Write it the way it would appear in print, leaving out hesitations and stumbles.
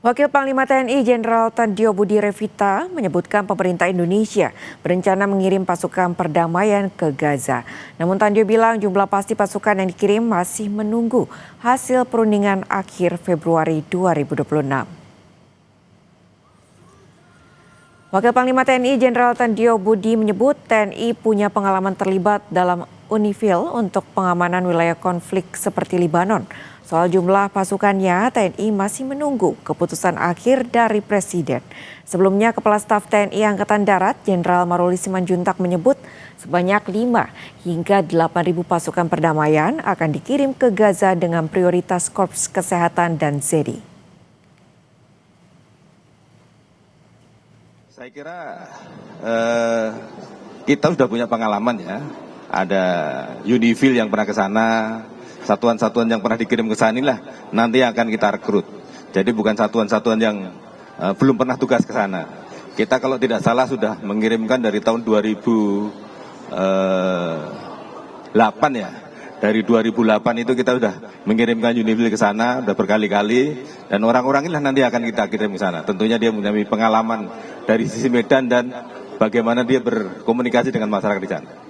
Wakil Panglima TNI Jenderal Tandjo Budi Revita menyebutkan pemerintah Indonesia berencana mengirim pasukan perdamaian ke Gaza. Namun Tandjo bilang jumlah pasti pasukan yang dikirim masih menunggu hasil perundingan akhir Februari 2026. Wakil Panglima TNI Jenderal Tandjo Budi menyebut TNI punya pengalaman terlibat dalam UNIFIL untuk pengamanan wilayah konflik seperti Libanon. Soal jumlah pasukannya, TNI masih menunggu keputusan akhir dari Presiden. Sebelumnya, Kepala Staf TNI Angkatan Darat Jenderal Maruli Simanjuntak menyebut sebanyak 5 hingga 8.000 pasukan perdamaian akan dikirim ke Gaza dengan prioritas Korps Kesehatan dan ZEDI. Saya kira kita sudah punya pengalaman ya. Ada UNIFIL yang pernah ke sana, satuan-satuan yang pernah dikirim ke sana inilah nanti akan kita rekrut. Jadi bukan satuan-satuan yang belum pernah tugas ke sana. Kita kalau tidak salah sudah mengirimkan dari tahun 2008 ya. Dari 2008 itu kita sudah mengirimkan UNIFIL ke sana, sudah berkali-kali. Dan orang-orang inilah nanti akan kita kirim ke sana. Tentunya dia mempunyai pengalaman dari sisi medan dan bagaimana dia berkomunikasi dengan masyarakat di sana.